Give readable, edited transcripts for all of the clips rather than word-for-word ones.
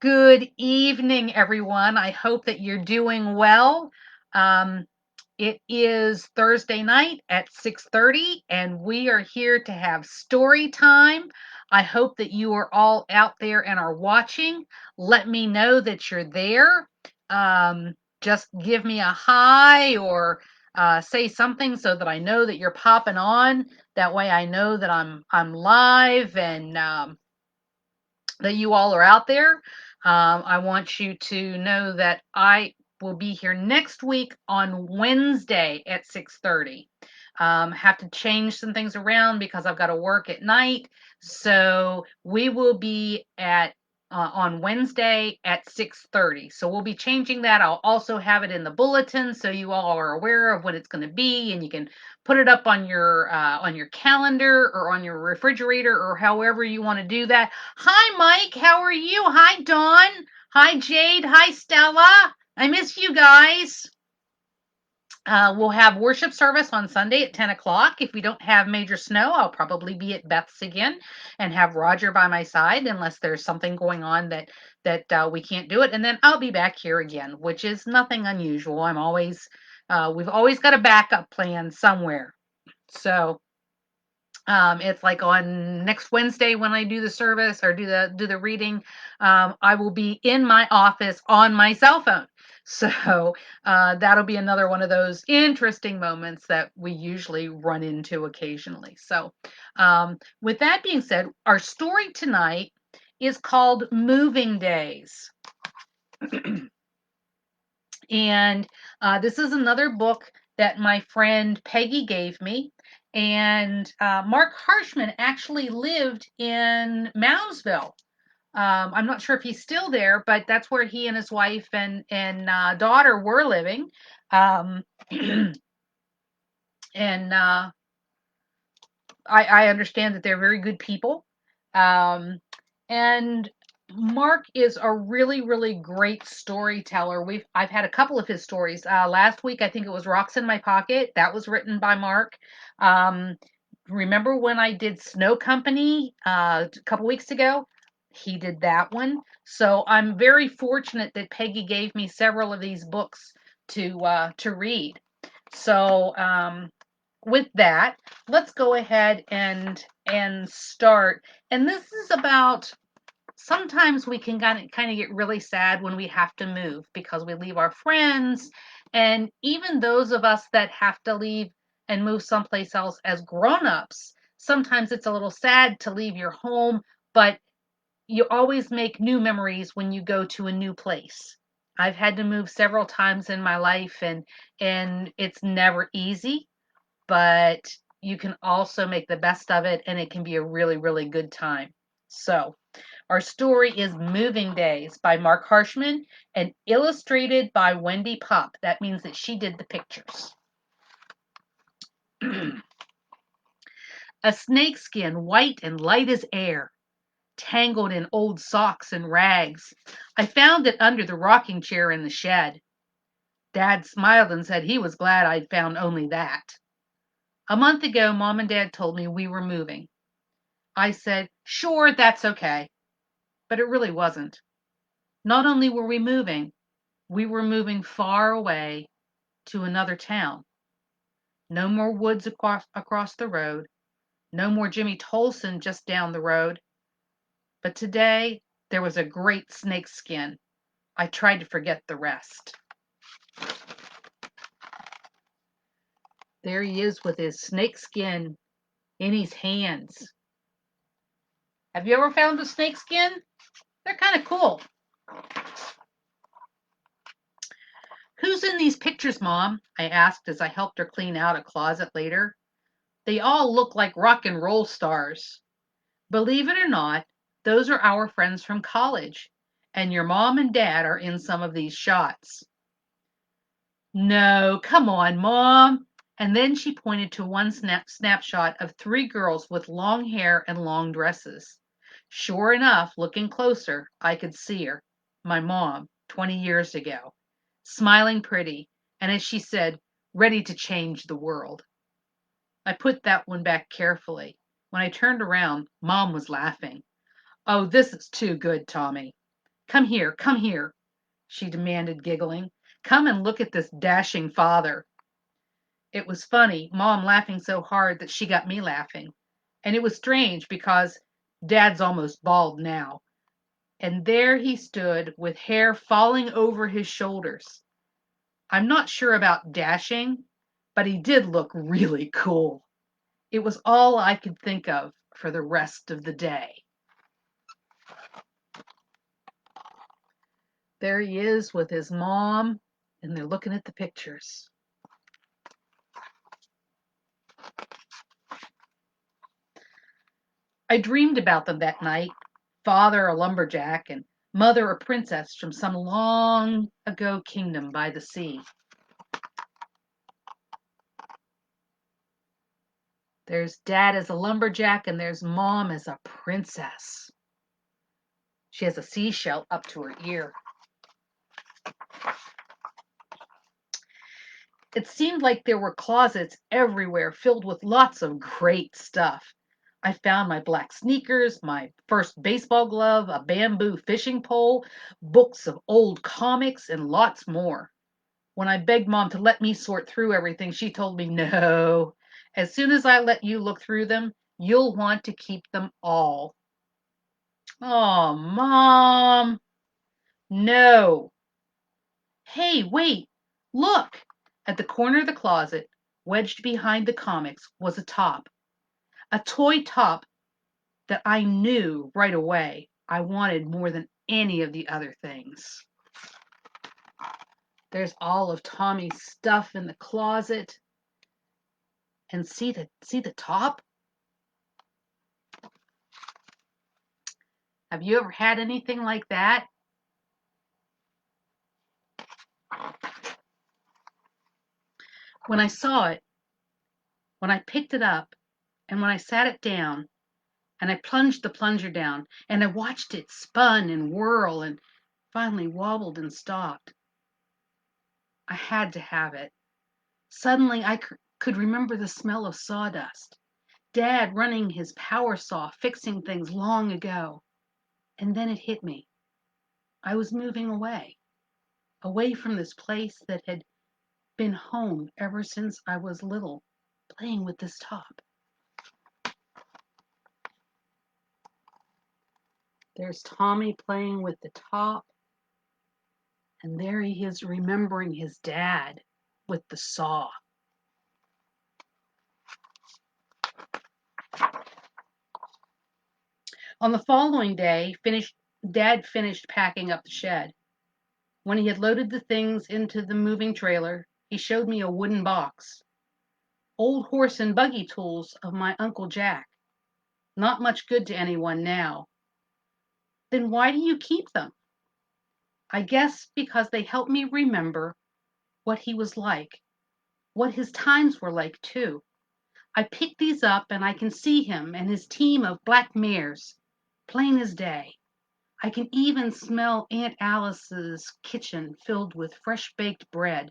Good evening, everyone. I hope that you're doing well. Um, it is Thursday night at 6:30, and we are here to have story time. I hope that you are all out there and are watching. Let me know that you're there. Just give me a hi or say something so that I know that you're popping on. That way, I know that I'm live and that you all are out there. I want you to know that I will be here next week on Wednesday at 6:30. Have to change some things around because I've got to work at night. So we will be at on Wednesday at 6:30. So we'll be changing that. I'll also have it in the bulletin so you all are aware of what it's going to be, and you can put it up on your calendar or on your refrigerator or however you want to do that. Hi, Mike. How are you? Hi, Dawn. Hi, Jade. Hi, Stella. I miss you guys. We'll have worship service on Sunday at 10 o'clock. If we don't have major snow, I'll probably be at Beth's again and have Roger by my side unless there's something going on that we can't do it. And then I'll be back here again, which is nothing unusual. We've always got a backup plan somewhere. So it's like on next Wednesday when I do the service or do the reading, I will be in my office on my cell phone. So that'll be another one of those interesting moments that we usually run into occasionally. So with that being said, our story tonight is called Moving Days. And this is another book that my friend Peggy gave me. And Mark Harshman actually lived in Moundsville. I'm not sure if he's still there, but that's where he and his wife and daughter were living. Um, and I understand that they're very good people. Um, and Mark is a really, really great storyteller. I've had a couple of his stories. Last week, I think it was Rocks in My Pocket. That was written by Mark. Um, remember when I did Snow Company a couple weeks ago? He did that one. So I'm very fortunate that Peggy gave me several of these books to read. So with that, let's go ahead and start. And this is about sometimes we can kind of get really sad when we have to move because we leave our friends, and even those of us that have to leave and move someplace else as grown-ups, sometimes it's a little sad to leave your home, but you always make new memories when you go to a new place. I've had to move several times in my life, and it's never easy, but you can also make the best of it, and it can be a really, really good time. So, our story is Moving Days by Mark Harshman and illustrated by Wendy Pop. That means that she did the pictures. A snakeskin, white and light as air, tangled in old socks and rags. I found it under the rocking chair in the shed. Dad smiled and said he was glad I'd found only that. A month ago, Mom and Dad told me we were moving. I said, sure, that's okay. But it really wasn't. Not only were we were moving far away to another town. No more woods across the road. No more Jimmy Tolson just down the road. But today, there was a great snakeskin. I tried to forget the rest. There he is with his snakeskin in his hands. Have you ever found a snakeskin? They're kind of cool. Who's in these pictures, Mom? I asked as I helped her clean out a closet later. They all look like rock and roll stars. Believe it or not, those are our friends from college, and your mom and dad are in some of these shots. No, come on, Mom. And then she pointed to one snapshot of three girls with long hair and long dresses. Sure enough, looking closer, I could see her, my mom, 20 years ago, smiling pretty, and as she said, ready to change the world. I put that one back carefully. When I turned around, Mom was laughing. Oh, this is too good, Tommy. come here, she demanded, giggling. Come and look at this dashing father. It was funny, Mom laughing so hard that she got me laughing. And it was strange because Dad's almost bald now. And there he stood with hair falling over his shoulders. I'm not sure about dashing, but he did look really cool. It was all I could think of for the rest of the day. There he is with his mom, and they're looking at the pictures. I dreamed about them that night. Father a lumberjack and mother a princess from some long ago kingdom by the sea. There's Dad as a lumberjack and there's Mom as a princess. She has a seashell up to her ear. It seemed like there were closets everywhere filled with lots of great stuff. I found my black sneakers, my first baseball glove, a bamboo fishing pole, books of old comics, and lots more. When I begged Mom to let me sort through everything, she told me, no. As soon as I let you look through them, you'll want to keep them all. Oh, Mom. No. Hey, wait. Look. At the corner of the closet, wedged behind the comics, was a top. A toy top that I knew right away I wanted more than any of the other things. There's all of Tommy's stuff in the closet. And see the top? Have you ever had anything like that? When I saw it, when I picked it up, and when I sat it down, and I plunged the plunger down, and I watched it spun and whirl and finally wobbled and stopped, I had to have it. Suddenly I could remember the smell of sawdust, Dad running his power saw, fixing things long ago. And then it hit me. I was moving away from this place that had been home ever since I was little, playing with this top. There's Tommy playing with the top, and there he is remembering his dad with the saw. On the following day, Dad finished packing up the shed. When he had loaded the things into the moving trailer, he showed me a wooden box. Old horse and buggy tools of my Uncle Jack. Not much good to anyone now. Then why do you keep them? I guess because they help me remember what he was like, what his times were like, too. I pick these up and I can see him and his team of black mares, plain as day. I can even smell Aunt Alice's kitchen filled with fresh baked bread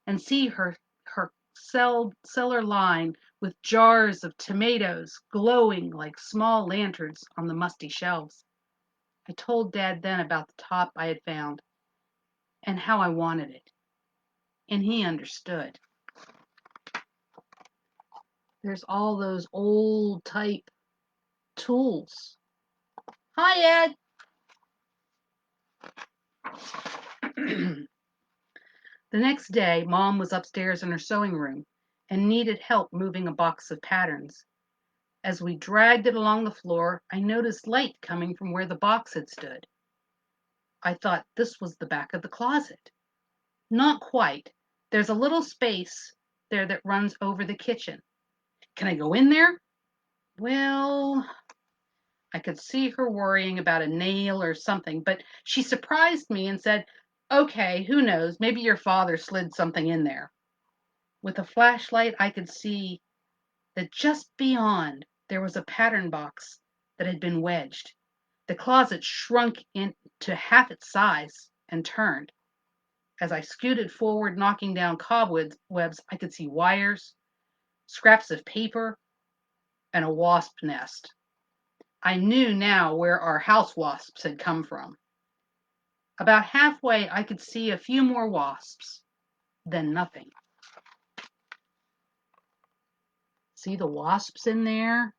and see her cellar line with jars of tomatoes glowing like small lanterns on the musty shelves. I told Dad then about the top I had found and how I wanted it, and he understood. There's all those old type tools. Hi, Ed. The next day, Mom was upstairs in her sewing room and needed help moving a box of patterns. As we dragged it along the floor, I noticed light coming from where the box had stood. I thought this was the back of the closet. Not quite. There's a little space there that runs over the kitchen. Can I go in there? Well, I could see her worrying about a nail or something, but she surprised me and said, okay, who knows? Maybe your father slid something in there. With a flashlight, I could see that just beyond there was a pattern box that had been wedged. The closet shrunk into half its size and turned. As I scooted forward, knocking down cobwebs, I could see wires, scraps of paper, and a wasp nest. I knew now where our house wasps had come from. About halfway, I could see a few more wasps, then nothing. See the wasps in there?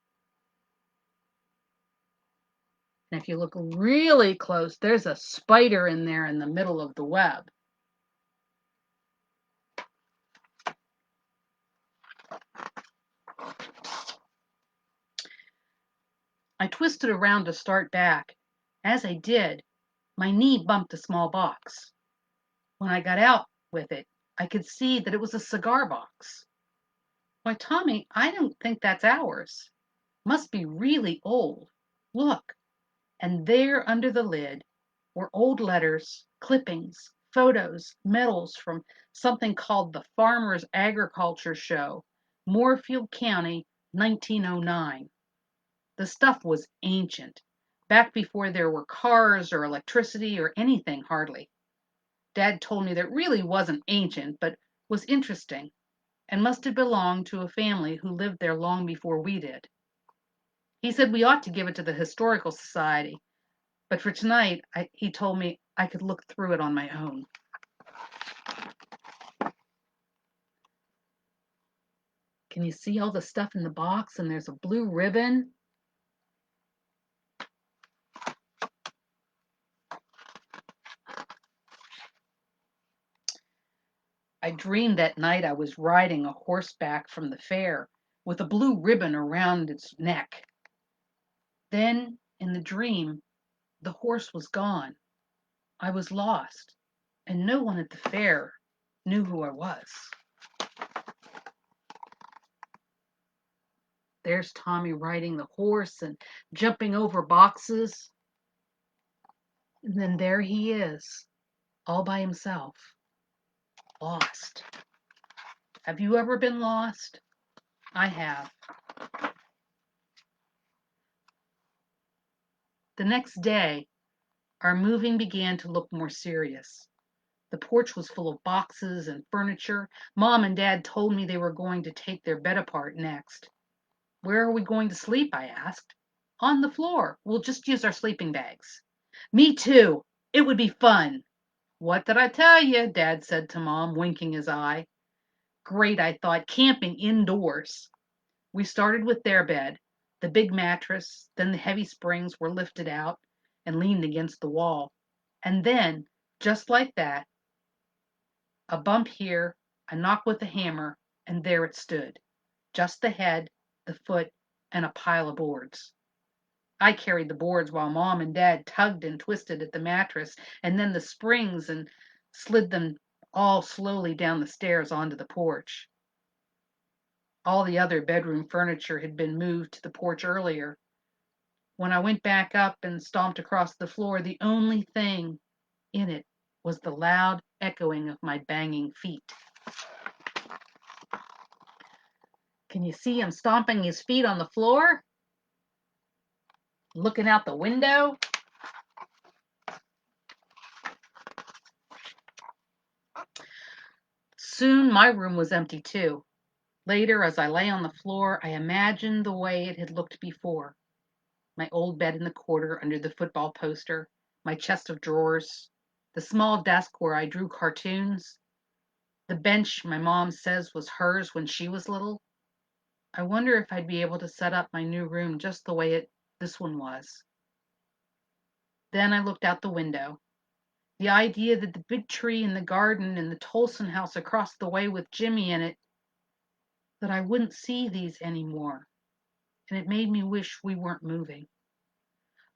And if you look really close, there's a spider in there in the middle of the web. I twisted around to start back. As I did, my knee bumped a small box. When I got out with it, I could see that it was a cigar box. Why, Tommy, I don't think that's ours. Must be really old. Look. And there under the lid were old letters, clippings, photos, medals from something called the Farmers Agriculture Show, Moorfield County, 1909. The stuff was ancient, back before there were cars or electricity or anything hardly. Dad told me that it really wasn't ancient, but was interesting and must have belonged to a family who lived there long before we did. He said we ought to give it to the Historical Society, but for tonight, he told me I could look through it on my own. Can you see all the stuff in the box? And there's a blue ribbon. I dreamed that night I was riding a horseback from the fair with a blue ribbon around its neck. Then, in the dream, the horse was gone. I was lost, and no one at the fair knew who I was. There's Tommy riding the horse and jumping over boxes. And then there he is, all by himself, lost. Have you ever been lost? I have. The next day, our moving began to look more serious. The porch was full of boxes and furniture. Mom and Dad told me they were going to take their bed apart next. Where are we going to sleep? I asked. On the floor. We'll just use our sleeping bags. Me too. It would be fun. What did I tell you? Dad said to Mom, winking his eye. Great, I thought, camping indoors. We started with their bed, the big mattress, then the heavy springs were lifted out and leaned against the wall. And then, just like that, a bump here, a knock with a hammer, and there it stood. Just the head, the foot, and a pile of boards. I carried the boards while Mom and Dad tugged and twisted at the mattress, and then the springs, and slid them all slowly down the stairs onto the porch. All the other bedroom furniture had been moved to the porch earlier. When I went back up and stomped across the floor, the only thing in it was the loud echoing of my banging feet. Can you see him stomping his feet on the floor? Looking out the window? Soon my room was empty too. Later, as I lay on the floor, I imagined the way it had looked before. My old bed in the corner under the football poster, my chest of drawers, the small desk where I drew cartoons, the bench my mom says was hers when she was little. I wonder if I'd be able to set up my new room just the way this one was. Then I looked out the window. The idea that the big tree in the garden and the Tolson house across the way with Jimmy in it, that I wouldn't see these anymore, and it made me wish we weren't moving.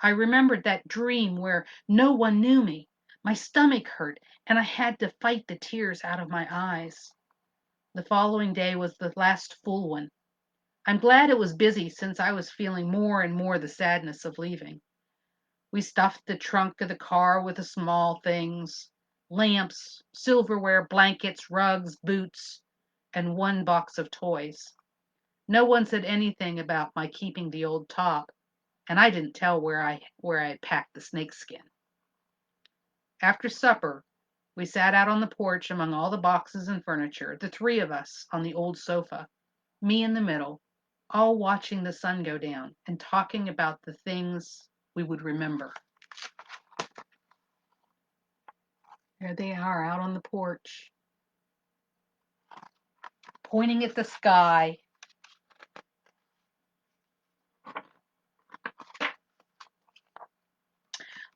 I remembered that dream where no one knew me. My stomach hurt, and I had to fight the tears out of my eyes. The following day was the last full one. I'm glad it was busy since I was feeling more and more the sadness of leaving. We stuffed the trunk of the car with the small things, lamps, silverware, blankets, rugs, boots, and one box of toys. No one said anything about my keeping the old top, and I didn't tell where I had packed the snakeskin. After supper, we sat out on the porch among all the boxes and furniture, the three of us on the old sofa, me in the middle, all watching the sun go down and talking about the things we would remember. There they are out on the porch, pointing at the sky.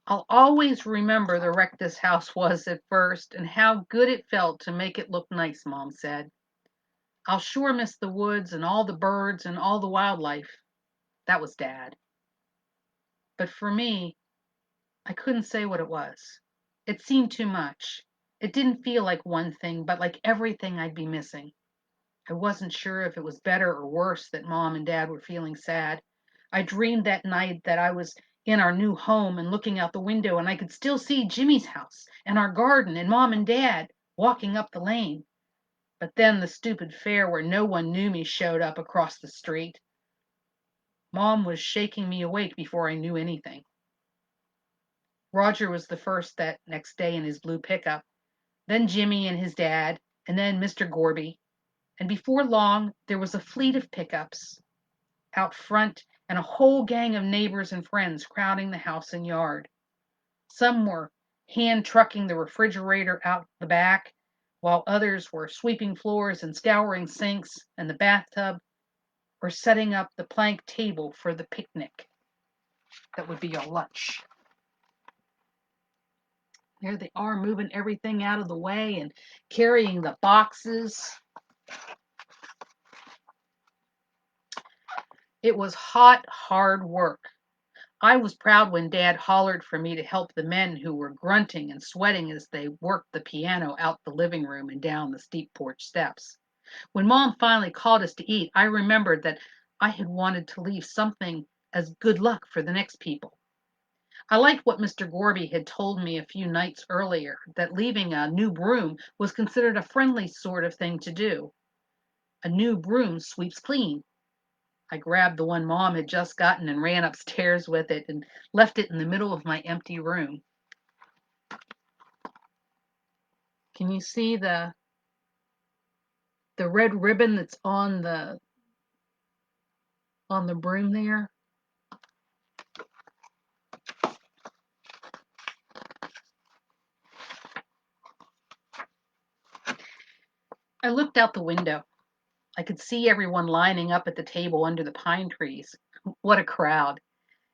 I'll always remember the wreck this house was at first and how good it felt to make it look nice, Mom said. I'll sure miss the woods and all the birds and all the wildlife. That was Dad. But for me, I couldn't say what it was. It seemed too much. It didn't feel like one thing, but like everything I'd be missing. I wasn't sure if it was better or worse that Mom and Dad were feeling sad. I dreamed that night that I was in our new home and looking out the window, and I could still see Jimmy's house and our garden and Mom and Dad walking up the lane. But then the stupid fair where no one knew me showed up across the street. Mom was shaking me awake before I knew anything. Roger was the first that next day in his blue pickup, then Jimmy and his dad, and then Mr. Gorby. And before long, there was a fleet of pickups out front and a whole gang of neighbors and friends crowding the house and yard. Some were hand trucking the refrigerator out the back, while others were sweeping floors and scouring sinks and the bathtub, or setting up the plank table for the picnic that would be your lunch. There they are, moving everything out of the way and carrying the boxes. It was hot, hard work. I was proud when Dad hollered for me to help the men who were grunting and sweating as they worked the piano out the living room and down the steep porch steps. When Mom finally called us to eat, I remembered that I had wanted to leave something as good luck for the next people. I liked what Mr. Gorby had told me a few nights earlier, that leaving a new broom was considered a friendly sort of thing to do. A new broom sweeps clean. I grabbed the one Mom had just gotten and ran upstairs with it and left it in the middle of my empty room. Can you see the red ribbon that's on the broom there? I looked out the window. I could see everyone lining up at the table under the pine trees. What a crowd.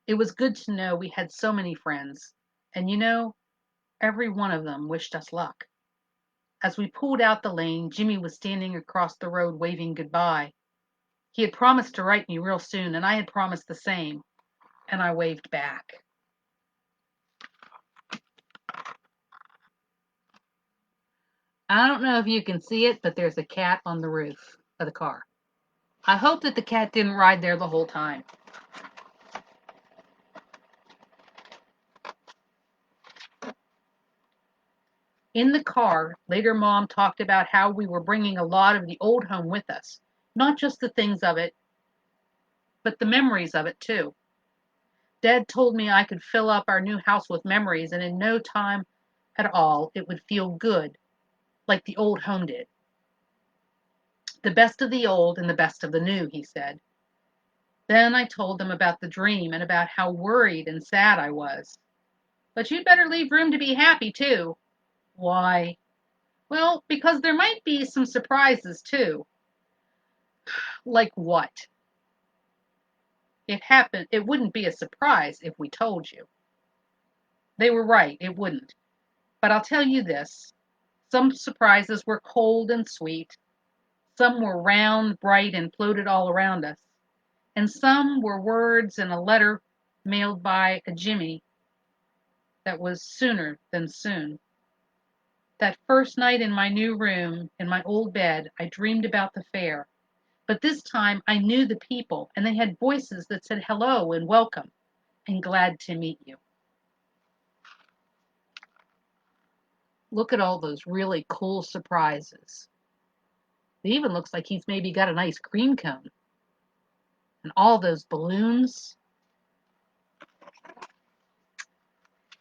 It was good to know we had so many friends. And every one of them wished us luck. As we pulled out the lane, Jimmy was standing across the road waving goodbye. He had promised to write me real soon, and I had promised the same, and I waved back. I don't know if you can see it, but there's a cat on the roof of the car. I hope that the cat didn't ride there the whole time. In the car, later Mom talked about how we were bringing a lot of the old home with us, not just the things of it, but the memories of it too. Dad told me I could fill up our new house with memories, and in no time at all it would feel good, like the old home did. The best of the old and the best of the new, he said. Then I told them about the dream and about how worried and sad I was. But you'd better leave room to be happy, too. Why? Well, because there might be some surprises, too. Like what? It wouldn't be a surprise if we told you. They were right, it wouldn't. But I'll tell you this. Some surprises were cold and sweet. Some were round, bright, and floated all around us. And some were words in a letter mailed by a Jimmy that was sooner than soon. That first night in my new room, in my old bed, I dreamed about the fair. But this time I knew the people, and they had voices that said hello and welcome and glad to meet you. Look at all those really cool surprises. It even looks like he's maybe got an ice cream cone. And all those balloons.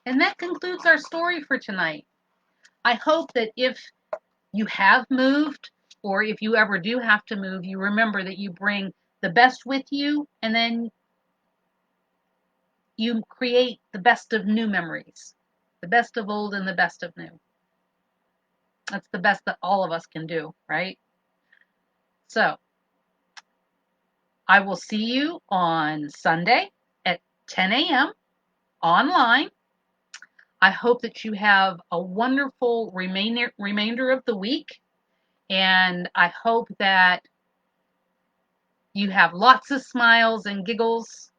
And that concludes our story for tonight. I hope that if you have moved, or if you ever do have to move, you remember that you bring the best with you, and then you create the best of new memories, the best of old and the best of new. That's the best that all of us can do, right? So I will see you on Sunday at 10 a.m. online. I hope that you have a wonderful remainder of the week. And I hope that you have lots of smiles and giggles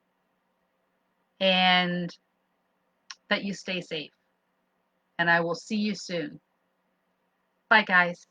and that you stay safe. And I will see you soon. Bye, guys.